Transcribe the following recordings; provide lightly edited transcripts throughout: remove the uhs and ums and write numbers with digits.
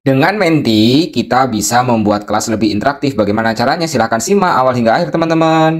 Dengan Menti, kita bisa membuat kelas lebih interaktif. Bagaimana caranya? Silahkan simak awal hingga akhir, teman-teman.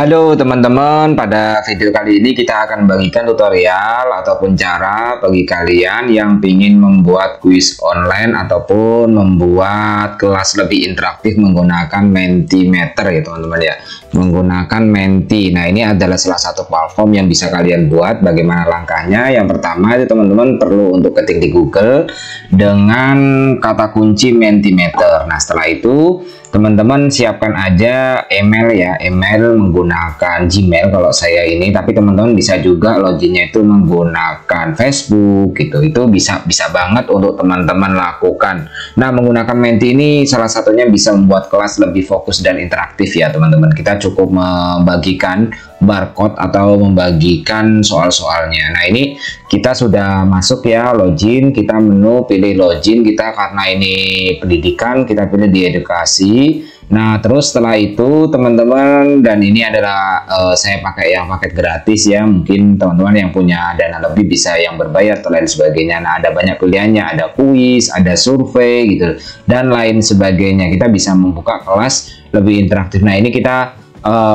Halo teman-teman, pada video kali ini kita akan bagikan tutorial ataupun cara bagi kalian yang ingin membuat kuis online ataupun membuat kelas lebih interaktif menggunakan Mentimeter ya teman-teman ya, menggunakan Menti. Nah, ini adalah salah satu platform yang bisa kalian buat. Bagaimana langkahnya? Yang pertama itu teman-teman perlu untuk ketik di Google dengan kata kunci Mentimeter. Nah, setelah itu teman-teman siapkan aja email ya, email menggunakan Gmail kalau saya ini, tapi teman-teman bisa juga loginnya itu menggunakan Facebook gitu. Itu bisa banget untuk teman-teman lakukan. Nah, menggunakan Menti ini salah satunya bisa membuat kelas lebih fokus dan interaktif ya teman-teman. Kita cukup membagikan barcode atau membagikan soal-soalnya. Nah, ini kita sudah masuk ya, login, kita menu pilih login kita, karena ini pendidikan kita pilih di edukasi. Nah, terus setelah itu teman-teman, dan ini adalah saya pakai yang paket gratis ya, mungkin teman-teman yang punya dana lebih bisa yang berbayar atau lain sebagainya. Nah, ada banyak pilihannya, ada kuis, ada survei gitu dan lain sebagainya. Kita bisa membuka kelas lebih interaktif. Nah, ini kita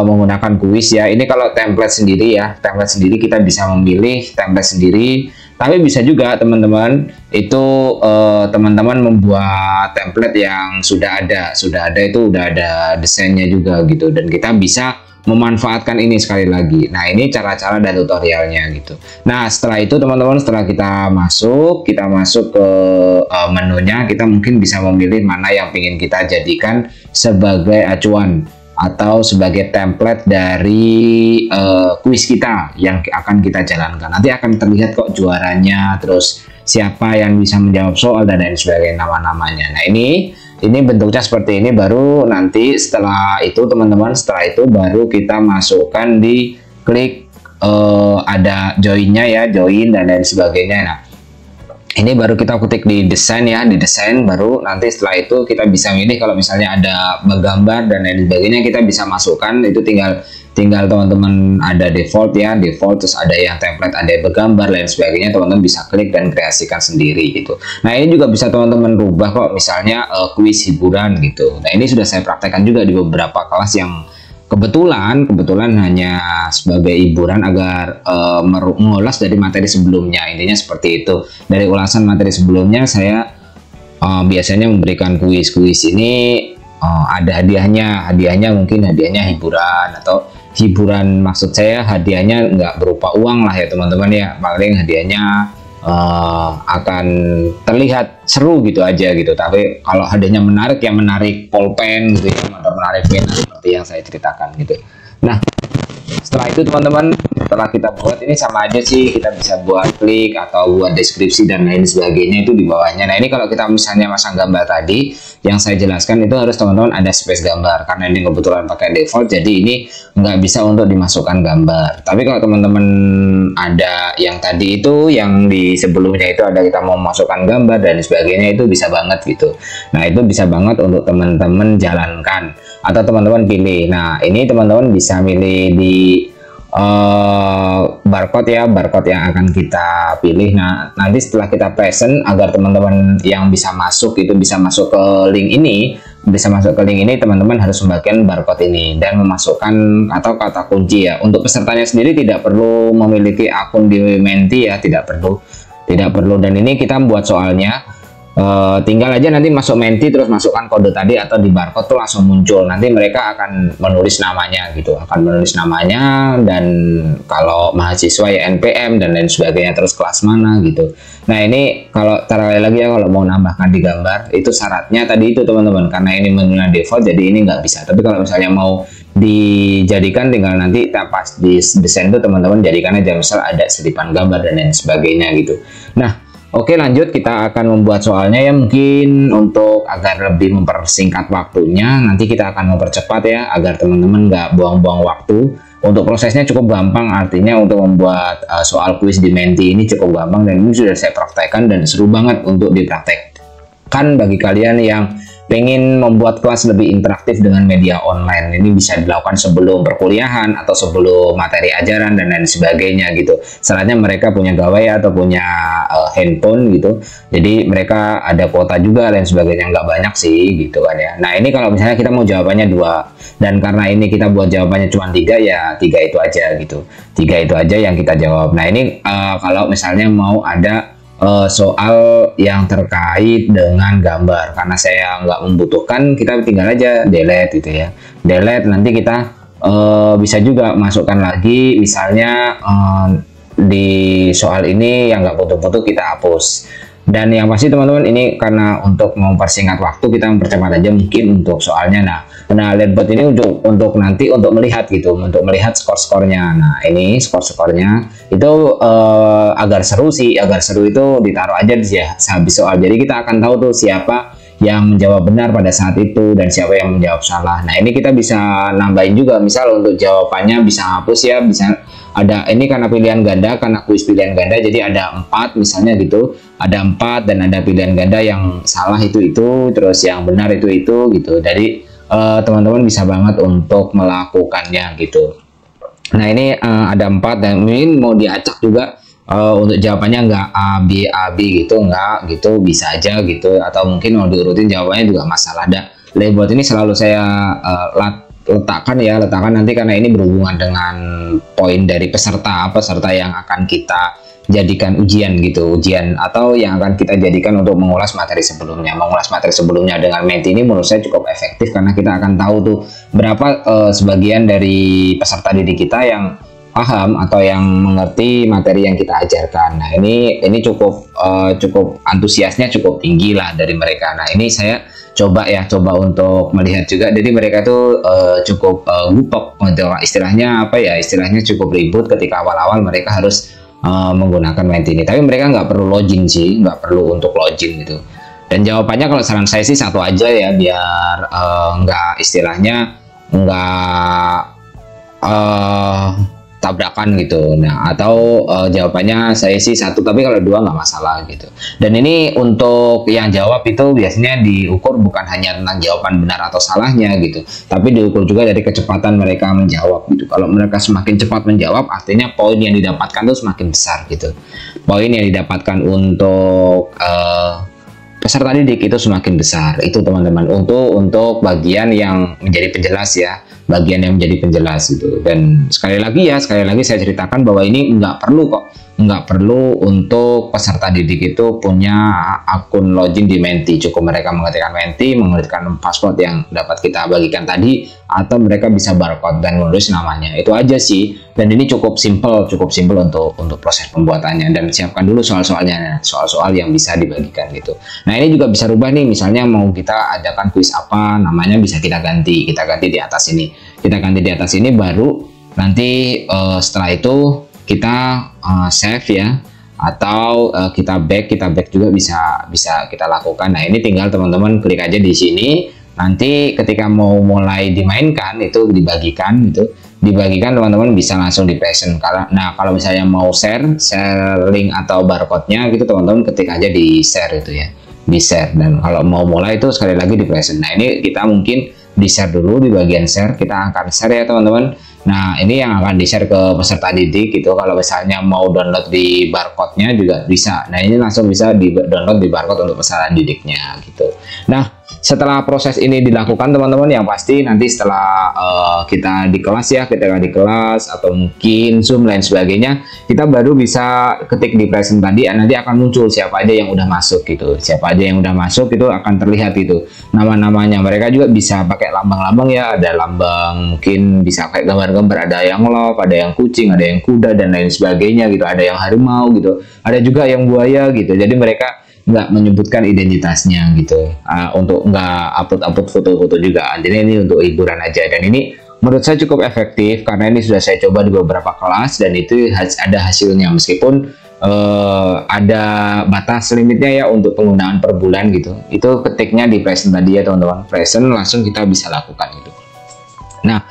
menggunakan kuis ya. Ini kalau template sendiri ya, template sendiri kita bisa memilih template sendiri, tapi bisa juga teman-teman itu teman-teman membuat template yang sudah ada itu udah ada desainnya juga gitu, dan kita bisa memanfaatkan ini sekali lagi. Nah, ini cara-cara dan tutorialnya gitu. Nah, setelah itu teman-teman, setelah kita masuk ke menunya, kita mungkin bisa memilih mana yang ingin kita jadikan sebagai acuan atau sebagai template dari kuis kita yang akan kita jalankan. Nanti akan terlihat kok juaranya, terus siapa yang bisa menjawab soal dan lain sebagainya, nama-namanya. Nah, ini bentuknya seperti ini. Baru nanti setelah itu teman-teman, setelah itu baru kita masukkan di klik ada joinnya ya, join dan lain sebagainya. Nah, ini baru kita ketik di desain ya, di desain, baru nanti setelah itu kita bisa milih kalau misalnya ada gambar dan lain sebagainya, kita bisa masukkan. Itu tinggal teman-teman ada default ya, default, terus ada yang template, ada yang bergambar lain sebagainya, teman-teman bisa klik dan kreasikan sendiri gitu. Nah, ini juga bisa teman-teman rubah kok, misalnya kuis hiburan gitu. Nah, ini sudah saya praktekkan juga di beberapa kelas yang kebetulan hanya sebagai hiburan agar mengulas dari materi sebelumnya. Intinya seperti itu. Dari ulasan materi sebelumnya saya biasanya memberikan kuis ini ada hadiahnya mungkin hadiahnya hiburan, atau hiburan maksud saya hadiahnya nggak berupa uang lah ya teman-teman ya, paling hadiahnya akan terlihat seru gitu aja gitu. Tapi kalau hadiahnya menarik ya menarik pulpen gitu ya, atau menarik pena seperti yang saya ceritakan gitu. Nah, setelah itu teman-teman, setelah kita buat ini sama aja sih, kita bisa buat klik atau buat deskripsi dan lain sebagainya itu di bawahnya. Nah, ini kalau kita misalnya masang gambar tadi yang saya jelaskan, itu harus teman-teman ada space gambar, karena ini kebetulan pakai default, jadi ini nggak bisa untuk dimasukkan gambar. Tapi kalau teman-teman ada yang tadi itu, yang di sebelumnya itu ada kita mau masukkan gambar dan sebagainya, itu bisa banget gitu. Nah, itu bisa banget untuk teman-teman jalankan atau teman-teman pilih. Nah, ini teman-teman bisa milih di barcode ya, barcode yang akan kita pilih. Nah, nanti setelah kita present, agar teman-teman yang bisa masuk itu bisa masuk ke link ini, teman-teman harus membagikan barcode ini dan memasukkan atau kata kunci ya. Untuk pesertanya sendiri tidak perlu memiliki akun di Menti ya, tidak perlu. Dan ini kita buat soalnya tinggal aja nanti masuk Menti, terus masukkan kode tadi atau di barcode tuh langsung muncul. Nanti mereka akan menulis namanya gitu, dan kalau mahasiswa ya NPM dan lain sebagainya, terus kelas mana gitu. Nah, ini kalau cara lagi ya, kalau mau nambahkan di gambar itu syaratnya tadi itu teman-teman, karena ini menunya default jadi ini nggak bisa. Tapi kalau misalnya mau dijadikan, tinggal nanti pas di desain itu teman-teman jadikan aja, misal ada selipan gambar dan lain sebagainya gitu. Nah, oke, lanjut, kita akan membuat soalnya ya. Mungkin untuk agar lebih mempersingkat waktunya, nanti kita akan mempercepat ya, agar teman-teman nggak buang-buang waktu. Untuk prosesnya cukup gampang, artinya untuk membuat soal kuis di Menti ini cukup gampang, dan ini sudah saya praktekkan dan seru banget untuk dipraktekkan bagi kalian yang pengen membuat kelas lebih interaktif dengan media online. Ini bisa dilakukan sebelum perkuliahan atau sebelum materi ajaran dan lain sebagainya gitu. Syaratnya mereka punya gawai atau punya handphone gitu. Jadi mereka ada kuota juga dan sebagainya, nggak banyak sih gitu kan ya. Nah ini kalau misalnya kita mau jawabannya 2, dan karena ini kita buat jawabannya cuma 3, ya 3 itu aja gitu. 3 itu aja yang kita jawab. Nah ini kalau misalnya mau ada soal yang terkait dengan gambar, karena saya nggak membutuhkan, kita tinggal aja delete gitu ya, delete. Nanti kita bisa juga masukkan lagi, misalnya di soal ini yang nggak foto-foto kita hapus. Dan yang pasti teman-teman, ini karena untuk mempersingkat waktu, kita mempercepat aja mungkin untuk soalnya. Nah Leadbot ini untuk nanti untuk melihat gitu, untuk melihat skor-skornya. Nah ini skor-skornya itu agar seru sih, agar seru itu ditaruh aja di habis soal. Jadi kita akan tahu tuh siapa yang menjawab benar pada saat itu dan siapa yang menjawab salah. Nah ini kita bisa nambahin juga, misal untuk jawabannya bisa hapus ya, bisa ada ini karena pilihan ganda, karena kuis pilihan ganda, jadi ada 4 misalnya gitu, ada 4 dan ada pilihan ganda, yang salah itu, terus yang benar itu gitu. Jadi teman-teman bisa banget untuk melakukannya gitu. Nah ini ada 4 dan mungkin mau diacak juga untuk jawabannya nggak A B gitu, nggak gitu, bisa aja gitu, atau mungkin mau diurutin jawabannya juga masalah. Ada Leadbot ini selalu saya letakkan nanti, karena ini berhubungan dengan poin dari peserta yang akan kita jadikan ujian gitu, atau yang akan kita jadikan untuk mengulas materi sebelumnya. Mengulas materi sebelumnya dengan Menti ini menurut saya cukup efektif, karena kita akan tahu tuh berapa sebagian dari peserta didik kita yang paham atau yang mengerti materi yang kita ajarkan. Nah ini cukup antusiasnya cukup tinggi lah dari mereka. Nah ini saya coba untuk melihat juga, jadi mereka tuh cukup gupek, istilahnya apa ya, istilahnya cukup ribut ketika awal-awal mereka harus menggunakan Menti ini. Tapi mereka nggak perlu login sih, nggak perlu untuk login gitu. Dan jawabannya kalau saran saya sih 1 aja ya, biar nggak istilahnya nggak tabrakan gitu. Nah atau jawabannya saya sih 1, tapi kalau 2 nggak masalah gitu. Dan ini untuk yang jawab itu biasanya diukur bukan hanya tentang jawaban benar atau salahnya gitu, tapi diukur juga dari kecepatan mereka menjawab gitu. Kalau mereka semakin cepat menjawab, artinya poin yang didapatkan tuh semakin besar gitu. Poin yang didapatkan untuk peserta didik itu semakin besar itu teman-teman, untuk bagian yang menjadi penjelas ya, bagian yang menjadi penjelas gitu. Dan sekali lagi saya ceritakan bahwa ini nggak perlu untuk peserta didik itu punya akun login di Menti. Cukup mereka mengetikkan Menti, mengetikkan password yang dapat kita bagikan tadi, atau mereka bisa barcode dan menulis namanya. Itu aja sih. Dan ini cukup simple untuk proses pembuatannya. Dan siapkan dulu soal-soalnya, soal-soal yang bisa dibagikan gitu. Nah ini juga bisa rubah nih, misalnya mau kita adakan kuis apa, namanya bisa kita ganti di atas ini. Kita ganti di atas ini, baru nanti setelah itu kita save ya, atau kita back juga bisa kita lakukan. Nah ini tinggal teman-teman klik aja di sini, nanti ketika mau mulai dimainkan itu dibagikan teman-teman bisa langsung di present. Nah kalau misalnya mau share link atau barcode-nya gitu, teman-teman ketik aja di share itu ya, di share. Dan kalau mau mulai itu sekali lagi di present. Nah ini kita mungkin di share dulu, di bagian share kita akan share ya teman-teman. Nah ini yang akan di share ke peserta didik gitu. Kalau misalnya mau download di barcode-nya juga bisa. Nah ini langsung bisa di download di barcode untuk peserta didiknya gitu. Nah setelah proses ini dilakukan teman-teman, yang pasti nanti setelah kita di kelas ya, ketika di kelas atau mungkin Zoom lain sebagainya, kita baru bisa ketik di present tadi, nanti akan muncul siapa aja yang udah masuk gitu. Siapa aja yang udah masuk itu akan terlihat itu nama-namanya. Mereka juga bisa pakai lambang-lambang ya, ada lambang, mungkin bisa kayak gambar-gambar, ada yang love, ada yang kucing, ada yang kuda dan lain sebagainya gitu, ada yang harimau gitu, ada juga yang buaya gitu. Jadi mereka nggak menyebutkan identitasnya gitu, untuk nggak upload foto-foto juga. Jadi ini untuk hiburan aja, dan ini menurut saya cukup efektif karena ini sudah saya coba di beberapa kelas dan itu ada hasilnya, meskipun ada batas limitnya ya untuk penggunaan per bulan gitu. Itu ketiknya di present tadi ya teman-teman, present langsung kita bisa lakukan gitu. Nah,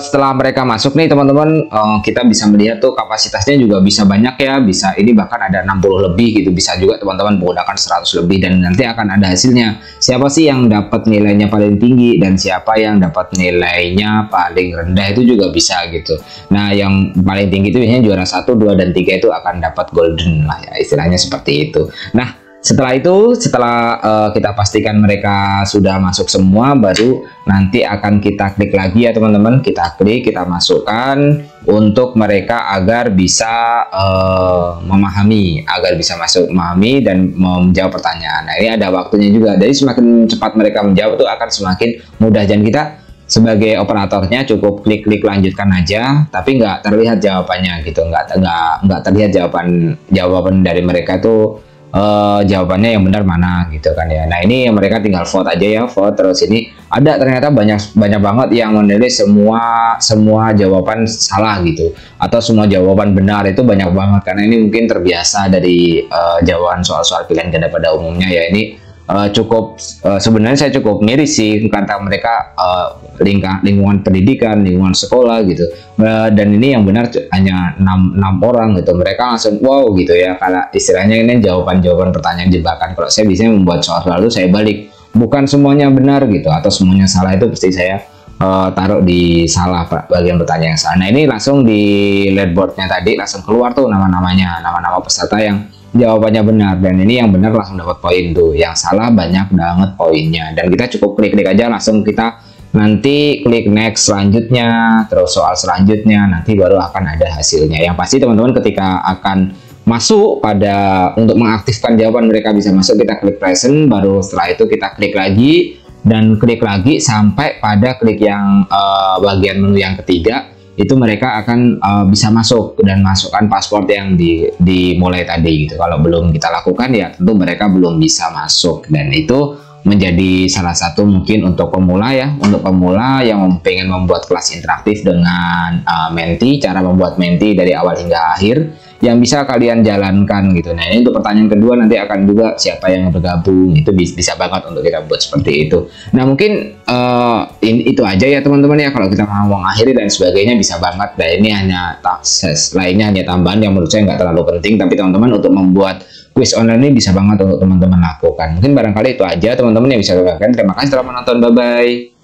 setelah mereka masuk nih teman-teman, kita bisa melihat tuh kapasitasnya juga bisa banyak ya, bisa ini bahkan ada 60 lebih gitu, bisa juga teman-teman menggunakan 100 lebih, dan nanti akan ada hasilnya. Siapa sih yang dapat nilainya paling tinggi dan siapa yang dapat nilainya paling rendah itu juga bisa gitu. Nah, yang paling tinggi itu biasanya juara 1, 2, dan 3 itu akan dapat golden lah ya, istilahnya seperti itu. Nah, setelah kita pastikan mereka sudah masuk semua, baru nanti akan kita klik lagi ya teman-teman. Kita klik, kita masukkan untuk mereka agar bisa memahami, agar bisa masuk memahami dan menjawab pertanyaan. Nah, ini ada waktunya juga. Jadi semakin cepat mereka menjawab itu akan semakin mudah, dan kita sebagai operatornya cukup klik lanjutkan aja, tapi nggak terlihat jawabannya gitu, nggak terlihat jawaban dari mereka tuh. Jawabannya yang benar mana gitu kan ya. Nah, ini yang mereka tinggal vote aja ya, vote. Terus ini ada ternyata banyak banget yang menulis semua jawaban salah gitu, atau semua jawaban benar. Itu banyak banget karena ini mungkin terbiasa dari jawaban soal-soal pilihan ganda pada umumnya ya. Ini sebenarnya saya cukup miris sih, karena mereka lingkungan pendidikan, lingkungan sekolah gitu, dan ini yang benar hanya 6 orang gitu. Mereka langsung wow gitu ya, karena istilahnya ini jawaban pertanyaan jebakan. Kalau saya biasanya membuat soal lalu saya balik, bukan semuanya benar gitu atau semuanya salah, itu pasti saya taruh di salah bagian pertanyaan yang salah. Nah, ini langsung di leaderboardnya tadi langsung keluar tuh nama peserta yang jawabannya benar, dan ini yang benar langsung dapat poin tuh, yang salah banyak banget poinnya. Dan kita cukup klik aja, langsung kita nanti klik next selanjutnya, terus soal selanjutnya, nanti baru akan ada hasilnya. Yang pasti teman-teman ketika akan masuk untuk mengaktifkan jawaban mereka bisa masuk, kita klik present, baru setelah itu kita klik lagi dan klik lagi sampai pada klik yang bagian menu yang ketiga. Itu mereka akan bisa masuk dan masukkan paspor yang dimulai tadi gitu. Kalau belum kita lakukan ya tentu mereka belum bisa masuk, dan itu menjadi salah satu mungkin untuk pemula ya, untuk pemula yang pengen membuat kelas interaktif dengan Menti, cara membuat Menti dari awal hingga akhir yang bisa kalian jalankan gitu. Nah, ini untuk pertanyaan kedua, nanti akan juga siapa yang bergabung, itu bisa banget untuk kita buat seperti itu. Nah, mungkin itu aja ya teman-teman ya, kalau kita mau mengakhiri dan sebagainya bisa banget. Nah, ini hanya lainnya hanya tambahan yang menurut saya nggak terlalu penting, tapi teman-teman untuk membuat quiz online ini bisa banget untuk teman-teman lakukan. Mungkin barangkali itu aja teman-teman yang bisa lakukan. Terima kasih telah menonton, bye bye.